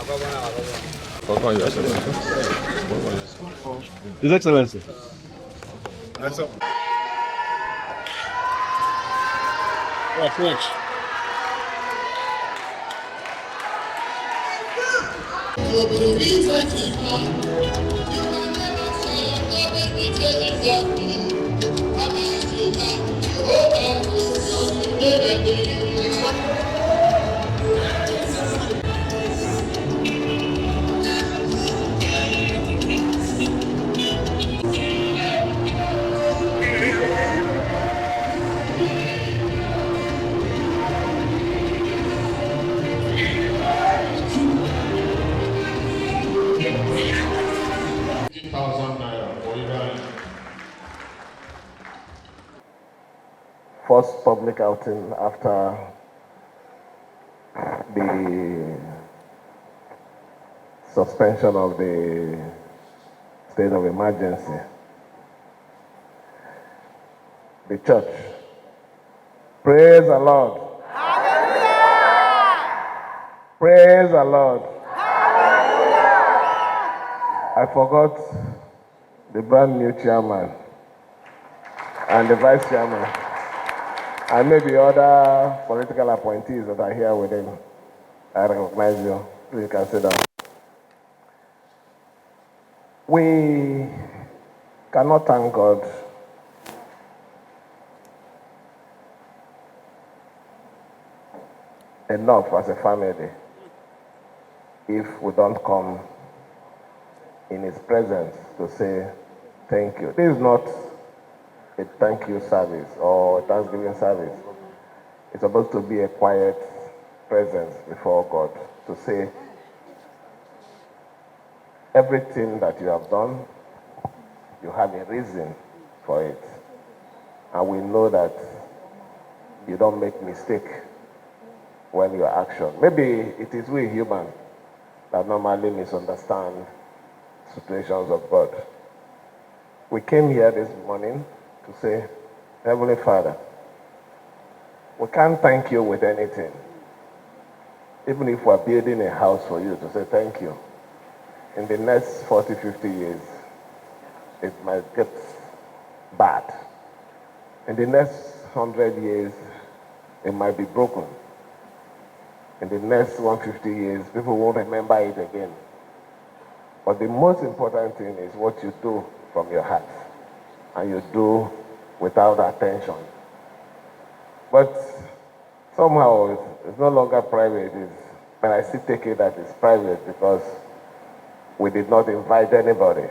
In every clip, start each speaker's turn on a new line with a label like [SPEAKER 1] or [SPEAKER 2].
[SPEAKER 1] Welcome, Your Excellency. His Excellency. Afresh.
[SPEAKER 2] First public outing after the suspension of the state of emergency. The church. Praise the Lord. Hallelujah. Praise the Lord. Hallelujah. I forgot the brand new chairman and the vice chairman, and maybe other political appointees that are here with him. I recognize you. You can sit down. We cannot thank God enough as a family if we don't come in His presence to say thank you. This is not a thank you service or a Thanksgiving service. It's supposed to be a quiet presence before God to say everything that you have done, you have a reason for it. And we know that you don't make mistake when your action. Maybe it is we human that normally misunderstand situations of God. We came here this morning to say, Heavenly Father, we can't thank you with anything. Even if we're building a house for you to say thank you. In the next 40, 50 years, it might get bad. In the next 100 years, it might be broken. In the next 150 years, people won't remember it again. But the most important thing is what you do from your heart. And you do without attention. But somehow it's no longer private. But I still take it that it's private because we did not invite anybody.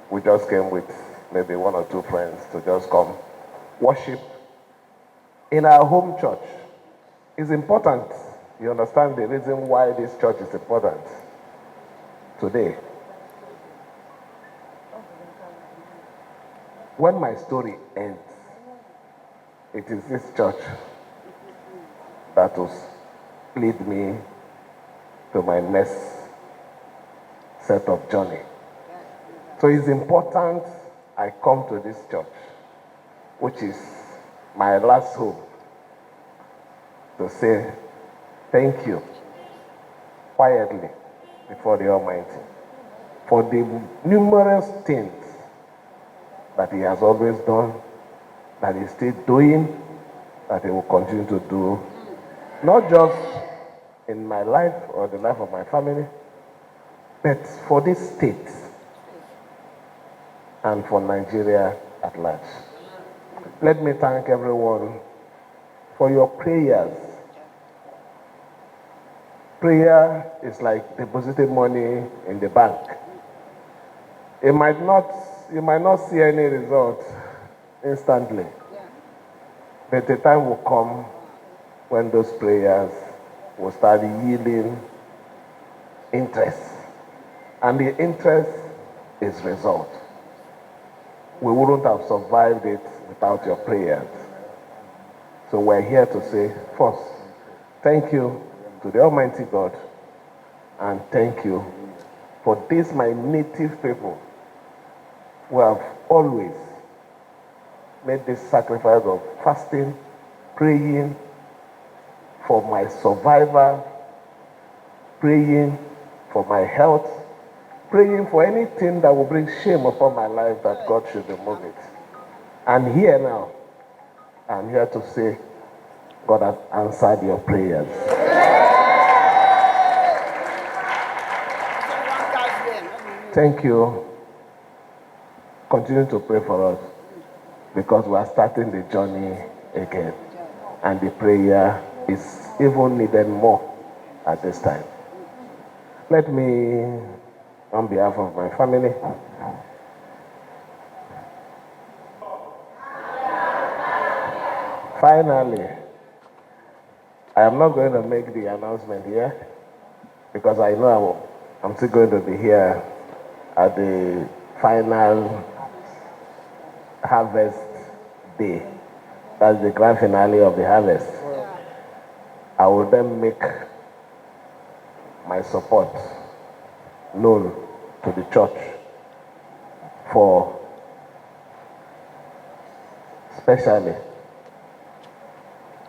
[SPEAKER 2] We just came with maybe one or two friends to just come worship in our home church. It's important. You understand the reason why this church is important today. When my story ends, it is this church that will lead me to my next set of journey. So it's important I come to this church, which is my last hope, to say thank you quietly before the Almighty for the numerous things that He has always done, that He's still doing, that He will continue to do, not just in my life or the life of my family, but for this state and for Nigeria at large. Let me thank everyone for your prayers. Prayer is like depositing money in the bank. You might not see any result instantly, but the time will come when those prayers will start yielding interest. And the interest is result. We wouldn't have survived it without your prayers. So we're here to say, first, thank you to the Almighty God, and thank you for this my native people who have always made this sacrifice of fasting, praying for my survival, praying for my health, praying for anything that will bring shame upon my life, that God should remove it. And here now, I'm here to say, God has answered your prayers. Thank you. Continue to pray for us, because we are starting the journey again. And the prayer is even needed more at this time. Let me, on behalf of my family, finally, I am not going to make the announcement here, because I know I'm still going to be here at the final harvest day. That's the grand finale of the harvest. I will then make my support known to the church for especially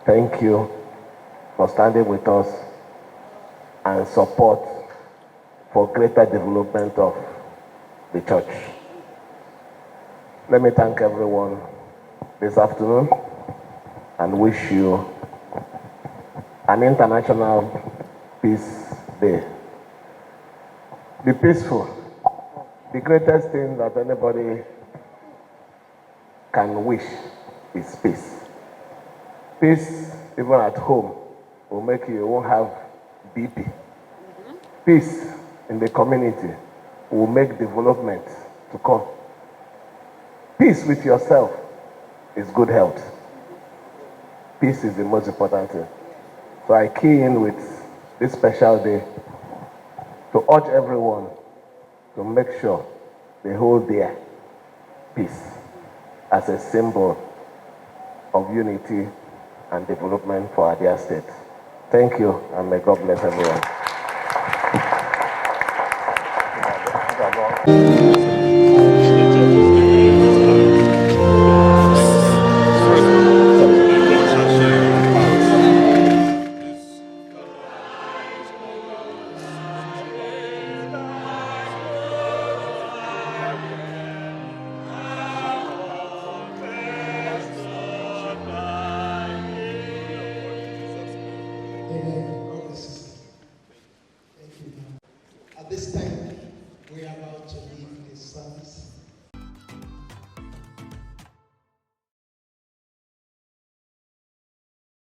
[SPEAKER 2] thank you for standing with us and support for greater development of the church. Let me thank everyone this afternoon and wish you an International Peace Day. Be peaceful. The greatest thing that anybody can wish is peace. Peace, even at home, will make you won't have BP. Peace in the community will make development to come. Peace with yourself is good health. Peace is the most important thing. So I key in with this special day to urge everyone to make sure they hold their peace as a symbol of unity and development for our dear state. Thank you, and may God bless everyone.
[SPEAKER 3] At this time, we are about to leave the service.